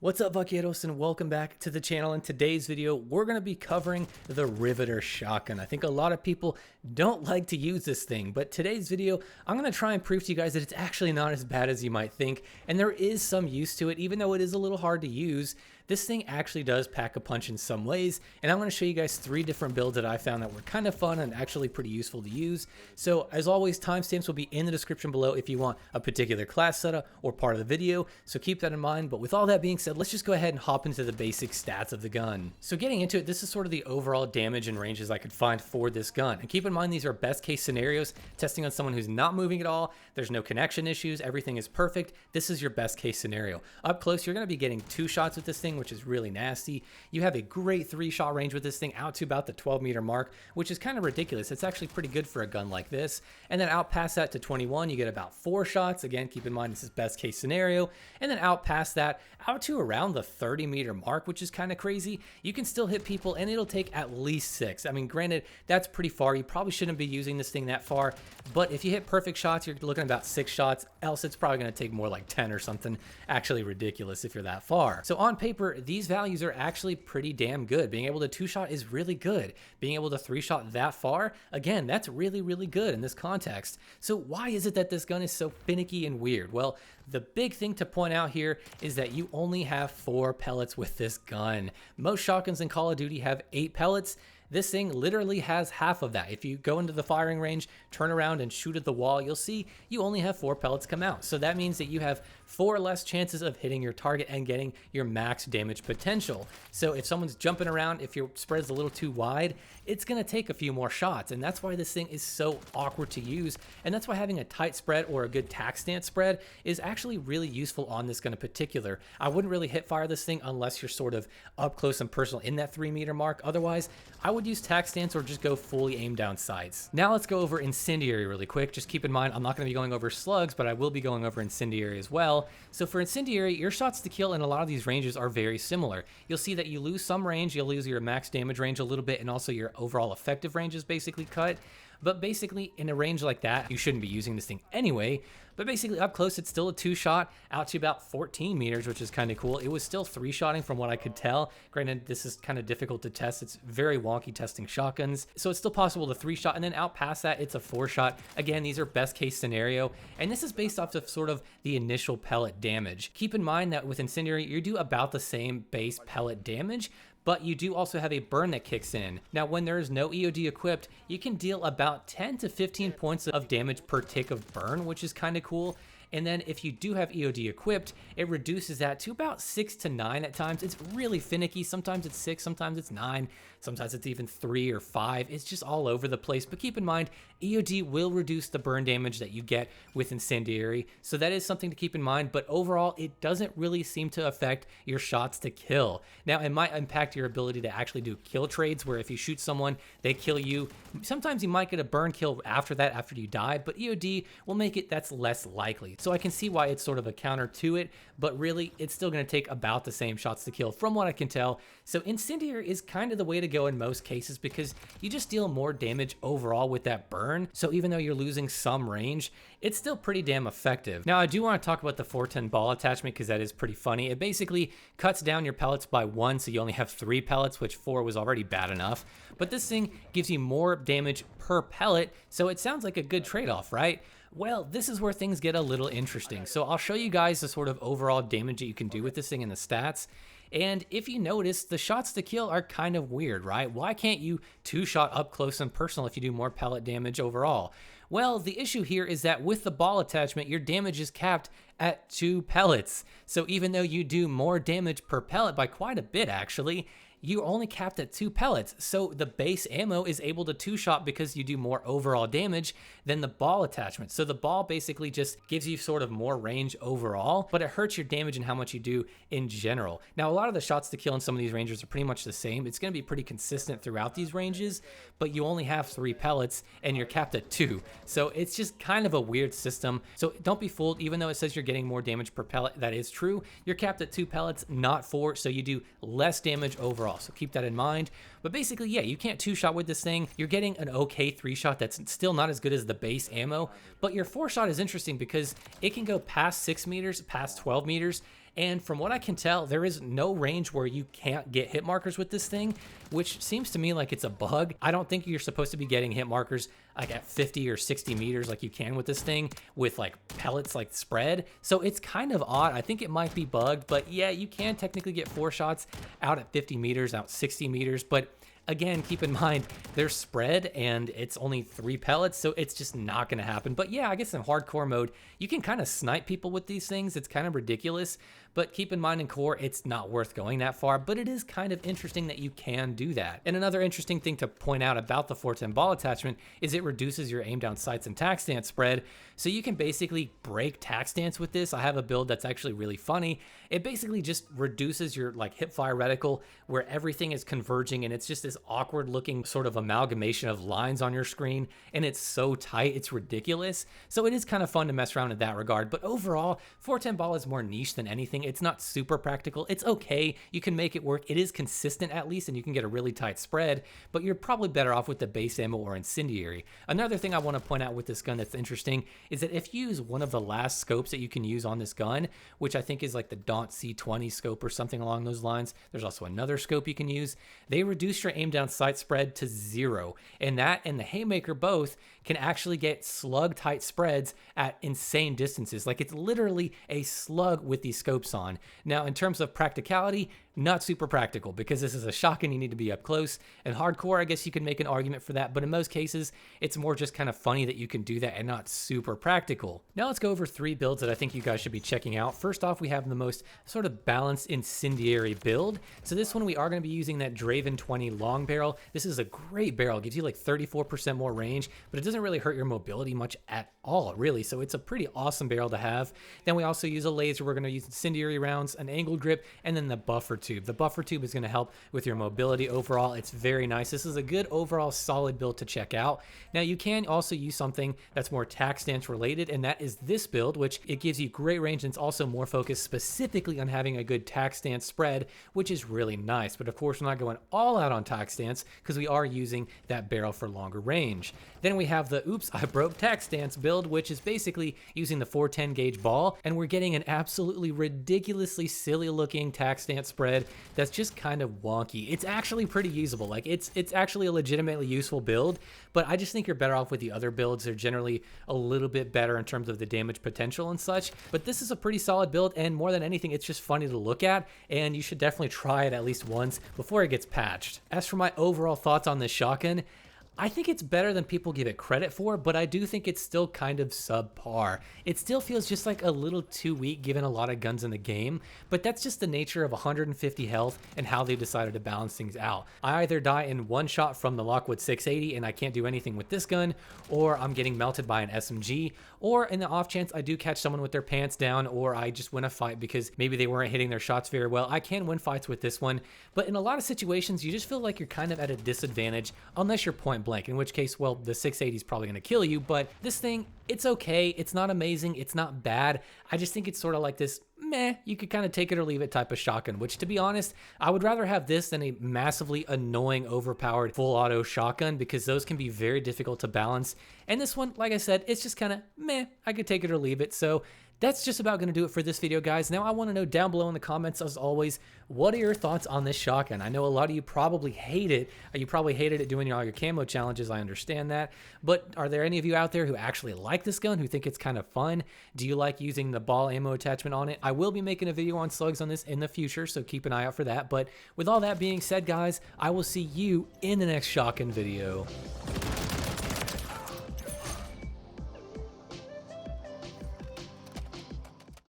What's up, vaqueros, and welcome back to the channel. In today's video, we're going to be covering the Riveter shotgun. I think a lot of people don't like to use this thing, but today's video, I'm going to try and prove to you guys that it's actually not as bad as you might think, and there is some use to it, even though it is a little hard to use. This thing actually does pack a punch in some ways, and I'm going to show you guys 3 different builds that I found that were kind of fun and actually pretty useful to use. So as always, timestamps will be in the description below if you want a particular class setup or part of the video, so keep that in mind. But with all that being said, let's just go ahead and hop into the basic stats of the gun. So getting into it, this is sort of the overall damage and ranges I could find for this gun. And keep in mind, these are best case scenarios, testing on someone who's not moving at all, there's no connection issues, everything is perfect. This is your best case scenario. Up close, you're going to be getting 2 shots with this thing, which is really nasty. You have a great 3-shot range with this thing out to about the 12-meter mark, which is kind of ridiculous. It's actually pretty good for a gun like this. And then out past that to 21, you get about 4 shots. Again, keep in mind, this is best case scenario. And then out past that, out to around the 30-meter mark, which is kind of crazy, you can still hit people and it'll take at least 6. I mean, granted, that's pretty far. You probably shouldn't be using this thing that far, but if you hit perfect shots, you're looking at about 6 shots, else it's probably going to take more like 10 or something. Actually ridiculous if you're that far. So on paper, these values are actually pretty damn good. Being able to 2-shot is really good. Being able to 3-shot that far, again, that's really, really good in this context. So why is it that this gun is so finicky and weird? Well, the big thing to point out here is that you only have 4 pellets with this gun. Most shotguns in Call of Duty have 8 pellets. This thing literally has half of that. If you go into the firing range, turn around and shoot at the wall, you'll see you only have 4 pellets come out. So that means that you have 4 less chances of hitting your target and getting your max damage potential. So if someone's jumping around, if your spread's a little too wide, it's gonna take a few more shots. And that's why this thing is so awkward to use. And that's why having a tight spread or a good tack stance spread is actually really useful on this gun in particular. I wouldn't really hip fire this thing unless you're sort of up close and personal in that 3-meter mark. Otherwise, I would use tack stance or just go fully aim down sights. Now let's go over Incendiary really quick. Just keep in mind, I'm not going to be going over slugs, but I will be going over Incendiary as well. So for Incendiary, your shots to kill in a lot of these ranges are very similar. You'll see that you lose some range, you'll lose your max damage range a little bit, and also your overall effective range is basically cut. But basically, in a range like that, you shouldn't be using this thing anyway. But basically, up close, it's still a 2-shot out to about 14 meters, which is kind of cool. It was still 3-shotting from what I could tell. Granted, this is kind of difficult to test. It's very wonky testing shotguns. So it's still possible to 3-shot, and then out past that, it's a 4-shot. Again, these are best case scenario, and this is based off of sort of the initial pellet damage. Keep in mind that with Incendiary, you do about the same base pellet damage, but you do also have a burn that kicks in. Now, when there is no EOD equipped, you can deal about 10 to 15 points of damage per tick of burn, which is kind of cool. And then if you do have EOD equipped, it reduces that to about 6 to 9 at times. It's really finicky. Sometimes it's 6, sometimes it's 9, sometimes it's even 3 or 5. It's just all over the place. But keep in mind, EOD will reduce the burn damage that you get with Incendiary. So that is something to keep in mind. But overall, it doesn't really seem to affect your shots to kill. Now, it might impact your ability to actually do kill trades, where if you shoot someone, they kill you. Sometimes you might get a burn kill after that, after you die, but EOD will make it that's less likely. So I can see why it's sort of a counter to it, but really it's still going to take about the same shots to kill from what I can tell. So Incendiary is kind of the way to go in most cases because you just deal more damage overall with that burn. So even though you're losing some range, it's still pretty damn effective. Now I do want to talk about the 410 ball attachment because that is pretty funny. It basically cuts down your pellets by 1, so you only have 3 pellets, which 4 was already bad enough. But this thing gives you more damage per pellet, so it sounds like a good trade-off, right? Well, this is where things get a little interesting. So I'll show you guys the sort of overall damage that you can do with this thing in the stats. And if you notice, the shots to kill are kind of weird, right? Why can't you 2-shot up close and personal if you do more pellet damage overall? Well, the issue here is that with the ball attachment, your damage is capped at 2 pellets. So even though you do more damage per pellet by quite a bit, actually, you're only capped at 2 pellets. So the base ammo is able to 2-shot because you do more overall damage than the ball attachment. So the ball basically just gives you sort of more range overall, but it hurts your damage and how much you do in general. Now, a lot of the shots to kill in some of these ranges are pretty much the same. It's going to be pretty consistent throughout these ranges, but you only have 3 pellets and you're capped at 2. So it's just kind of a weird system. So don't be fooled. Even though it says you're getting more damage per pellet, that is true. You're capped at 2 pellets, not 4. So you do less damage overall. So keep that in mind. But basically, yeah, you can't 2-shot with this thing. You're getting an okay 3-shot that's still not as good as the base ammo, but your 4-shot is interesting because it can go past 6 meters, past 12 meters, And from what I can tell, there is no range where you can't get hit markers with this thing, which seems to me like it's a bug. I don't think you're supposed to be getting hit markers like at 50 or 60 meters like you can with this thing with like pellets like spread. So it's kind of odd. I think it might be bugged, but yeah, you can technically get 4 shots out at 50 meters, out 60 meters, but again, keep in mind, they're spread and it's only 3 pellets, so it's just not going to happen. But yeah, I guess in hardcore mode, you can kind of snipe people with these things. It's kind of ridiculous, but keep in mind in core, it's not worth going that far, but it is kind of interesting that you can do that. And another interesting thing to point out about the 410 ball attachment is it reduces your aim down sights and tac stance spread, so you can basically break tac stance with this. I have a build that's actually really funny. It basically just reduces your like hip fire reticle where everything is converging, and it's just this awkward looking sort of amalgamation of lines on your screen, and it's so tight, it's ridiculous. So it is kind of fun to mess around in that regard, but overall 410 ball is more niche than anything. It's not super practical. It's okay, you can make it work. It is consistent at least, and you can get a really tight spread, but you're probably better off with the base ammo or incendiary. Another thing I want to point out with this gun that's interesting is that if you use one of the last scopes that you can use on this gun, which I think is like the Daunt C20 scope or something along those lines, there's also another scope you can use, they reduce your aim down sight spread to 0, and that and the Haymaker both can actually get slug tight spreads at insane distances. Like, it's literally a slug with these scopes on. Now, in terms of practicality, not super practical because this is a shotgun, you need to be up close. And hardcore, I guess you can make an argument for that, but in most cases, it's more just kind of funny that you can do that and not super practical. Now let's go over 3 builds that I think you guys should be checking out. First off, we have the most sort of balanced incendiary build. So this one, we are going to be using that Draven 20 long barrel. This is a great barrel, it gives you like 34% more range, but it doesn't really hurt your mobility much at all, really. So it's a pretty awesome barrel to have. Then we also use a laser. We're going to use incendiary rounds, an angled grip, and then the buffer tube. The buffer tube is going to help with your mobility overall. It's very nice. This is a good overall solid build to check out. Now you can also use something that's more tac stance related, and that is this build, which it gives you great range, and it's also more focused specifically on having a good tac stance spread, which is really nice. But of course, we're not going all out on tac stance because we are using that barrel for longer range. Then we have the oops, I broke tac stance build, which is basically using the 410 gauge ball, and we're getting an absolutely ridiculously silly looking tac stance spread that's just kind of wonky. It's actually pretty usable. Like, it's actually a legitimately useful build, but I just think you're better off with the other builds. They're generally a little bit better in terms of the damage potential and such, but this is a pretty solid build, and more than anything, it's just funny to look at, and you should definitely try it at least once before it gets patched. As for my overall thoughts on this shotgun, I think it's better than people give it credit for, but I do think it's still kind of subpar. It still feels just like a little too weak given a lot of guns in the game, but that's just the nature of 150 health and how they decided to balance things out. I either die in one shot from the Lockwood 680 and I can't do anything with this gun, or I'm getting melted by an SMG, or in the off chance I do catch someone with their pants down, or I just win a fight because maybe they weren't hitting their shots very well. I can win fights with this one, but in a lot of situations you just feel like you're kind of at a disadvantage unless you're point blank, in which case, well, the 680 is probably going to kill you. But this thing, it's okay. It's not amazing. It's not bad. I just think it's sort of like this meh, you could kind of take it or leave it type of shotgun, which, to be honest, I would rather have this than a massively annoying, overpowered full auto shotgun, because those can be very difficult to balance. And this one, like I said, it's just kind of meh, I could take it or leave it. So that's just about going to do it for this video, guys. Now, I want to know down below in the comments, as always, what are your thoughts on this shotgun? I know a lot of you probably hate it. You probably hated it doing all your camo challenges. I understand that. But are there any of you out there who actually like this gun, who think it's kind of fun? Do you like using the ball ammo attachment on it? I will be making a video on slugs on this in the future, so keep an eye out for that. But with all that being said, guys, I will see you in the next shotgun video.